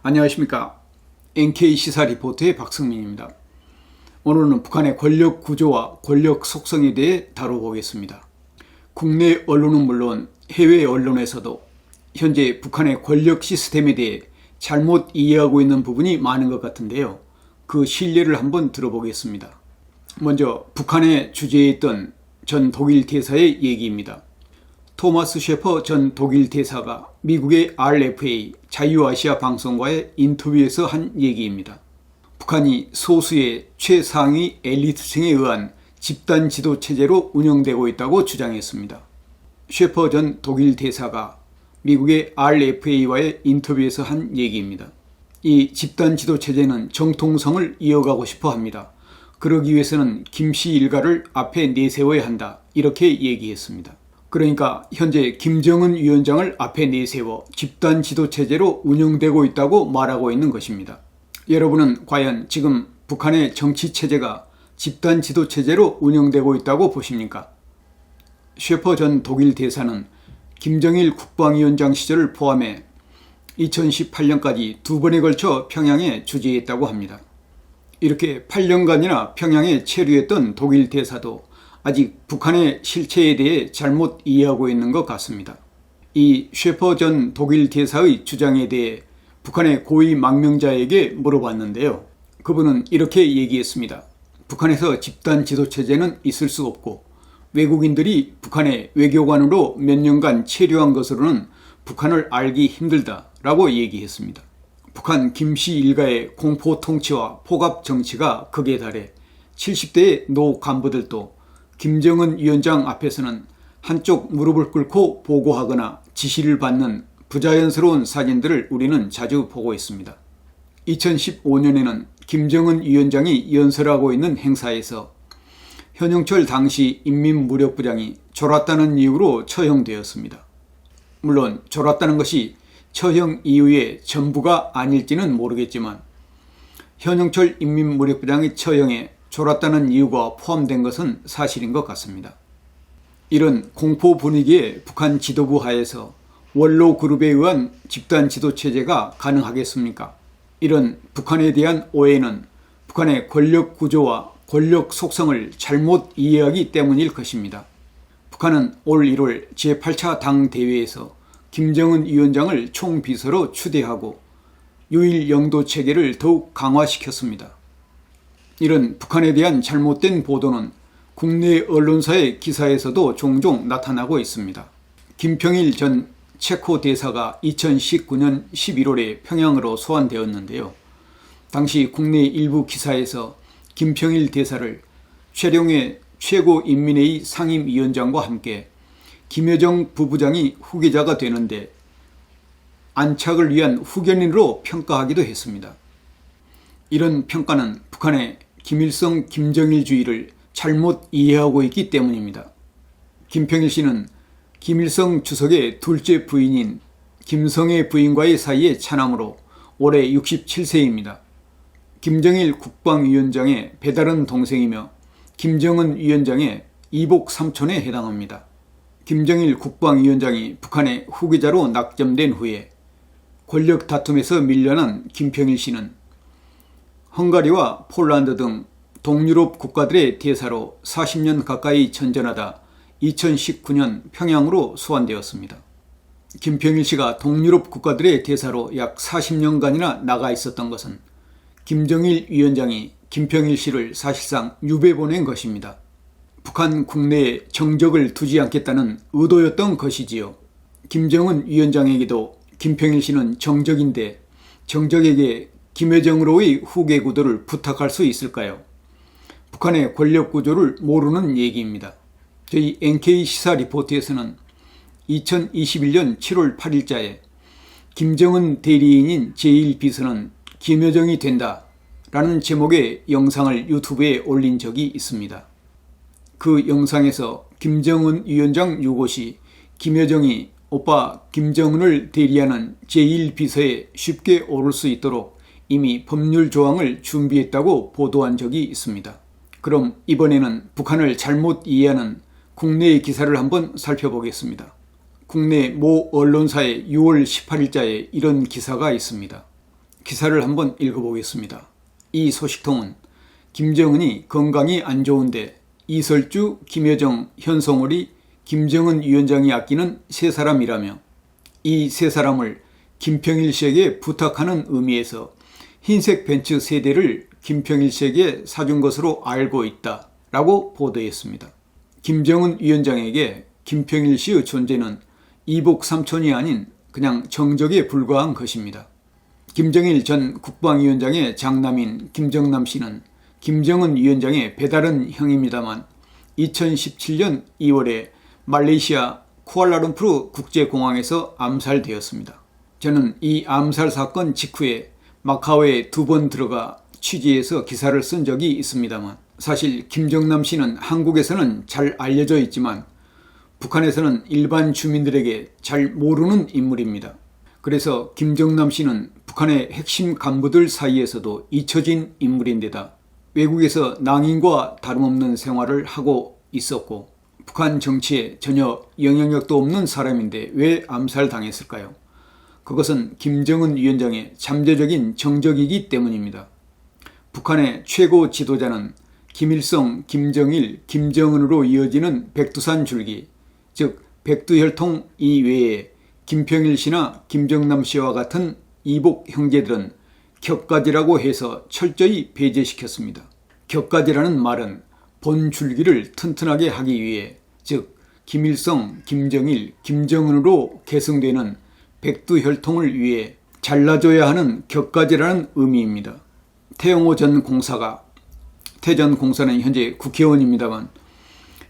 안녕하십니까. NK시사리포트의 박승민입니다. 오늘은 북한의 권력 구조와 권력 속성에 대해 다뤄보겠습니다. 국내 언론은 물론 해외 언론에서도 현재 북한의 권력 시스템에 대해 잘못 이해하고 있는 부분이 많은 것 같은데요. 그 실례를 한번 들어보겠습니다. 먼저 북한의 주재에 있던 전 독일 대사의 얘기입니다. 토마스 셰퍼 전 독일 대사가 미국의 RFA 자유아시아 방송과의 인터뷰에서 한 얘기입니다. 북한이 소수의 최상위 엘리트층에 의한 집단 지도 체제로 운영되고 있다고 주장했습니다. 셰퍼 전 독일 대사가 미국의 RFA와의 인터뷰에서 한 얘기입니다. 이 집단 지도 체제는 정통성을 이어가고 싶어 합니다. 그러기 위해서는 김씨 일가를 앞에 내세워야 한다. 이렇게 얘기했습니다. 그러니까 현재 김정은 위원장을 앞에 내세워 집단 지도체제로 운영되고 있다고 말하고 있는 것입니다. 여러분은 과연 지금 북한의 정치체제가 집단 지도체제로 운영되고 있다고 보십니까? 셰퍼 전 독일 대사는 김정일 국방위원장 시절을 포함해 2018년까지 두 번에 걸쳐 평양에 주재했다고 합니다. 이렇게 8년간이나 평양에 체류했던 독일 대사도 아직 북한의 실체에 대해 잘못 이해하고 있는 것 같습니다. 이 셰퍼 전 독일 대사의 주장에 대해 북한의 고위 망명자에게 물어봤는데요. 그분은 이렇게 얘기했습니다. 북한에서 집단 지도체제는 있을 수 없고 외국인들이 북한의 외교관으로 몇 년간 체류한 것으로는 북한을 알기 힘들다라고 얘기했습니다. 북한 김씨 일가의 공포 통치와 포갑 정치가 극에 달해 70대의 노 간부들도 김정은 위원장 앞에서는 한쪽 무릎을 꿇고 보고하거나 지시를 받는 부자연스러운 사진들을 우리는 자주 보고 있습니다. 2015년에는 김정은 위원장이 연설하고 있는 행사에서 현영철 당시 인민무력부장이 졸았다는 이유로 처형되었습니다. 물론 졸았다는 것이 처형 이유의 전부가 아닐지는 모르겠지만 현영철 인민무력부장의 처형에 졸았다는 이유가 포함된 것은 사실인 것 같습니다. 이런 공포 분위기의 북한 지도부 하에서 원로 그룹에 의한 집단 지도체제가 가능하겠습니까? 이런 북한에 대한 오해는 북한의 권력 구조와 권력 속성을 잘못 이해하기 때문일 것입니다. 북한은 올 1월 제8차 당대회에서 김정은 위원장을 총비서로 추대하고 유일 영도 체계를 더욱 강화시켰습니다. 이런 북한에 대한 잘못된 보도는 국내 언론사의 기사에서도 종종 나타나고 있습니다. 김평일 전 체코 대사가 2019년 11월에 평양으로 소환되었는데요. 당시 국내 일부 기사에서 김평일 대사를 최룡해 최고인민회의 상임위원장과 함께 김여정 부부장이 후계자가 되는데 안착을 위한 후견인으로 평가하기도 했습니다. 이런 평가는 북한의 김일성 김정일주의를 잘못 이해하고 있기 때문입니다. 김평일 씨는 김일성 주석의 둘째 부인인 김성애 부인과의 사이의 차남으로 올해 67세입니다. 김정일 국방위원장의 배다른 동생이며 김정은 위원장의 이복 삼촌에 해당합니다. 김정일 국방위원장이 북한의 후계자로 낙점된 후에 권력 다툼에서 밀려난 김평일 씨는 헝가리와 폴란드 등 동유럽 국가들의 대사로 40년 가까이 전전하다 2019년 평양으로 소환되었습니다. 김평일 씨가 동유럽 국가들의 대사로 약 40년간이나 나가 있었던 것은 김정일 위원장이 김평일 씨를 사실상 유배보낸 것입니다. 북한 국내에 정적을 두지 않겠다는 의도였던 것이지요. 김정은 위원장에게도 김평일 씨는 정적인데 정적에게 김여정으로의 후계 구도를 부탁할 수 있을까요? 북한의 권력 구조를 모르는 얘기입니다. 저희 NK시사리포트에서는 2021년 7월 8일자에 김정은 대리인인 제1비서는 김여정이 된다 라는 제목의 영상을 유튜브에 올린 적이 있습니다. 그 영상에서 김정은 위원장 유고시 김여정이 오빠 김정은을 대리하는 제1비서에 쉽게 오를 수 있도록 이미 법률 조항을 준비했다고 보도한 적이 있습니다. 그럼 이번에는 북한을 잘못 이해하는 국내의 기사를 한번 살펴보겠습니다. 국내 모 언론사의 6월 18일자에 이런 기사가 있습니다. 기사를 한번 읽어보겠습니다. 이 소식통은 김정은이 건강이 안 좋은데 이설주, 김여정, 현송월이 김정은 위원장이 아끼는 세 사람이라며 이 세 사람을 김평일 씨에게 부탁하는 의미에서 흰색 벤츠 세대를 김평일 씨에게 사준 것으로 알고 있다라고 보도했습니다. 김정은 위원장에게 김평일 씨의 존재는 이복 삼촌이 아닌 그냥 정적에 불과한 것입니다. 김정일 전 국방위원장의 장남인 김정남 씨는 김정은 위원장의 배다른 형입니다만 2017년 2월에 말레이시아 쿠알라룸푸르 국제공항에서 암살되었습니다. 저는 이 암살 사건 직후에 마카오에 2번 들어가 취재해서 기사를 쓴 적이 있습니다만 사실 김정남 씨는 한국에서는 잘 알려져 있지만 북한에서는 일반 주민들에게 잘 모르는 인물입니다. 그래서 김정남 씨는 북한의 핵심 간부들 사이에서도 잊혀진 인물인데다 외국에서 낭인과 다름없는 생활을 하고 있었고 북한 정치에 전혀 영향력도 없는 사람인데 왜 암살당했을까요? 그것은 김정은 위원장의 잠재적인 정적이기 때문입니다. 북한의 최고 지도자는 김일성, 김정일, 김정은으로 이어지는 백두산 줄기, 즉 백두혈통 이외에 김평일 씨나 김정남 씨와 같은 이복 형제들은 격가지라고 해서 철저히 배제시켰습니다. 격가지라는 말은 본 줄기를 튼튼하게 하기 위해 즉 김일성, 김정일, 김정은으로 계승되는 백두혈통을 위해 잘라줘야 하는 격가지라는 의미입니다. 태영호 전 공사가 태 전 공사는 현재 국회의원입니다만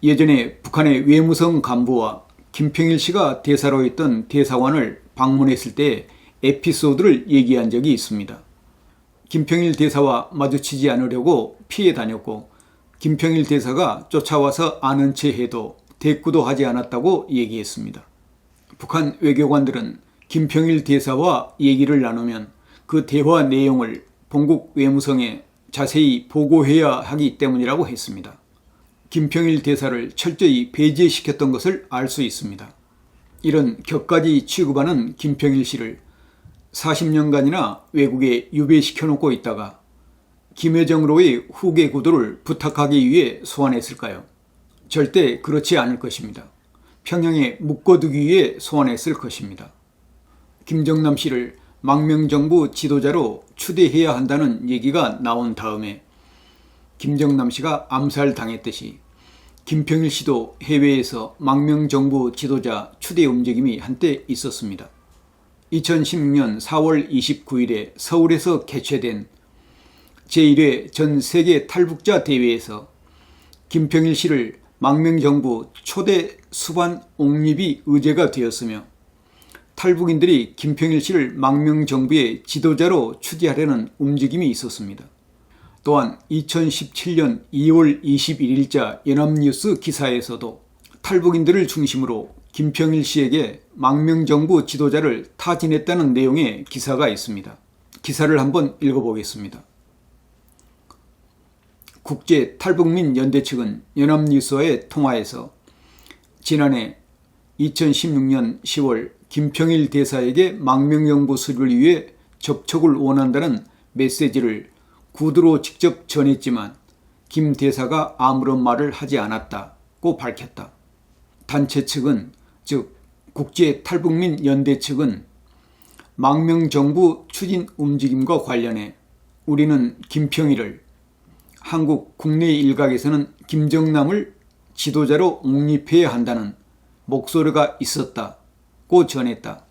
예전에 북한의 외무성 간부와 김평일 씨가 대사로 있던 대사관을 방문했을 때 에피소드를 얘기한 적이 있습니다. 김평일 대사와 마주치지 않으려고 피해 다녔고 김평일 대사가 쫓아와서 아는 체 해도 대꾸도 하지 않았다고 얘기했습니다. 북한 외교관들은 김평일 대사와 얘기를 나누면 그 대화 내용을 본국 외무성에 자세히 보고해야 하기 때문이라고 했습니다. 김평일 대사를 철저히 배제시켰던 것을 알 수 있습니다. 이런 격까지 취급하는 김평일 씨를 40년간이나 외국에 유배시켜놓고 있다가 김여정으로의 후계 구도를 부탁하기 위해 소환했을까요? 절대 그렇지 않을 것입니다. 평양에 묶어두기 위해 소환했을 것입니다. 김정남 씨를 망명정부 지도자로 추대해야 한다는 얘기가 나온 다음에 김정남 씨가 암살당했듯이 김평일 씨도 해외에서 망명정부 지도자 추대 움직임이 한때 있었습니다. 2016년 4월 29일에 서울에서 개최된 제1회 전 세계 탈북자 대회에서 김평일 씨를 망명정부 초대 수반 옹립이 의제가 되었으며 탈북인들이 김평일 씨를 망명정부의 지도자로 추대하려는 움직임이 있었습니다. 또한 2017년 2월 21일자 연합뉴스 기사에서도 탈북인들을 중심으로 김평일 씨에게 망명정부 지도자를 타진했다는 내용의 기사가 있습니다. 기사를 한번 읽어보겠습니다. 국제탈북민연대 측은 연합뉴스와의 통화에서 지난해 2016년 10월 김평일 대사에게 망명정부 수립을 위해 접촉을 원한다는 메시지를 구두로 직접 전했지만 김 대사가 아무런 말을 하지 않았다고 밝혔다. 단체 측은 즉 국제탈북민연대 측은 망명정부 추진 움직임과 관련해 우리는 김평일을 한국 국내 일각에서는 김정남을 지도자로 옹립해야 한다는 목소리가 있었다고 전했다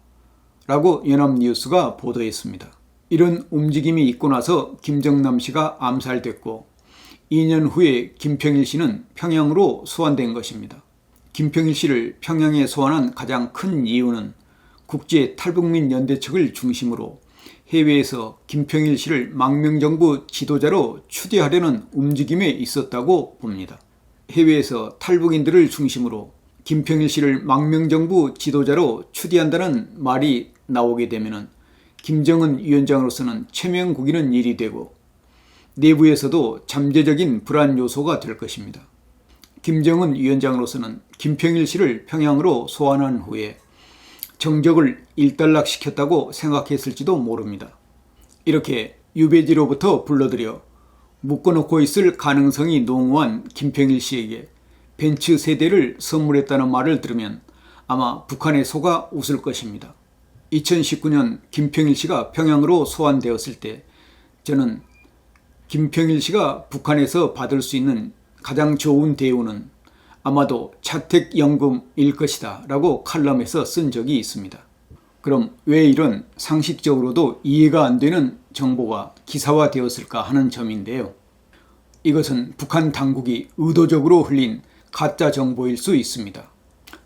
라고 연합뉴스가 보도했습니다. 이런 움직임이 있고 나서 김정남 씨가 암살됐고 2년 후에 김평일 씨는 평양으로 소환된 것입니다. 김평일 씨를 평양에 소환한 가장 큰 이유는 국제탈북민연대 측을 중심으로 해외에서 김평일 씨를 망명정부 지도자로 추대하려는 움직임에 있었다고 봅니다. 해외에서 탈북인들을 중심으로 김평일 씨를 망명정부 지도자로 추대한다는 말이 나오게 되면 김정은 위원장으로서는 체면구기는 일이 되고 내부에서도 잠재적인 불안 요소가 될 것입니다. 김정은 위원장으로서는 김평일 씨를 평양으로 소환한 후에 정적을 일단락시켰다고 생각했을지도 모릅니다. 이렇게 유배지로부터 불러들여 묶어놓고 있을 가능성이 농후한 김평일 씨에게 벤츠 세대를 선물했다는 말을 들으면 아마 북한에 속아 웃을 것입니다. 2019년 김평일 씨가 평양으로 소환되었을 때 저는 김평일 씨가 북한에서 받을 수 있는 가장 좋은 대우는 아마도 자택연금일 것이다 라고 칼럼에서 쓴 적이 있습니다. 그럼 왜 이런 상식적으로도 이해가 안 되는 정보가 기사화되었을까 하는 점인데요. 이것은 북한 당국이 의도적으로 흘린 가짜 정보일 수 있습니다.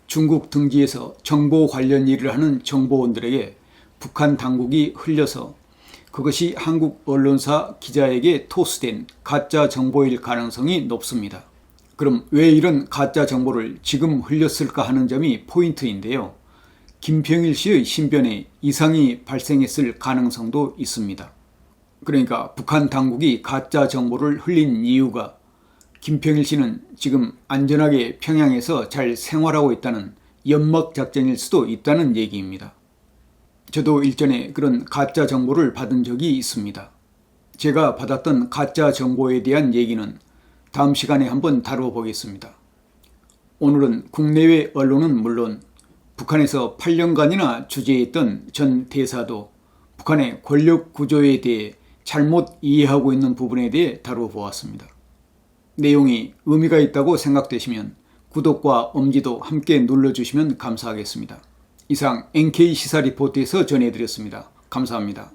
중국 등지에서 정보 관련 일을 하는 정보원들에게 북한 당국이 흘려서 그것이 한국 언론사 기자에게 토스된 가짜 정보일 가능성이 높습니다. 그럼 왜 이런 가짜 정보를 지금 흘렸을까 하는 점이 포인트인데요. 김평일 씨의 신변에 이상이 발생했을 가능성도 있습니다. 그러니까 북한 당국이 가짜 정보를 흘린 이유가 김평일 씨는 지금 안전하게 평양에서 잘 생활하고 있다는 연막 작전일 수도 있다는 얘기입니다. 저도 일전에 그런 가짜 정보를 받은 적이 있습니다. 제가 받았던 가짜 정보에 대한 얘기는 다음 시간에 한번 다뤄보겠습니다. 오늘은 국내외 언론은 물론 북한에서 8년간이나 주재했던 전 대사도 북한의 권력 구조에 대해 잘못 이해하고 있는 부분에 대해 다뤄보았습니다. 내용이 의미가 있다고 생각되시면 구독과 엄지도 함께 눌러주시면 감사하겠습니다. 이상 NK시사리포트에서 전해드렸습니다. 감사합니다.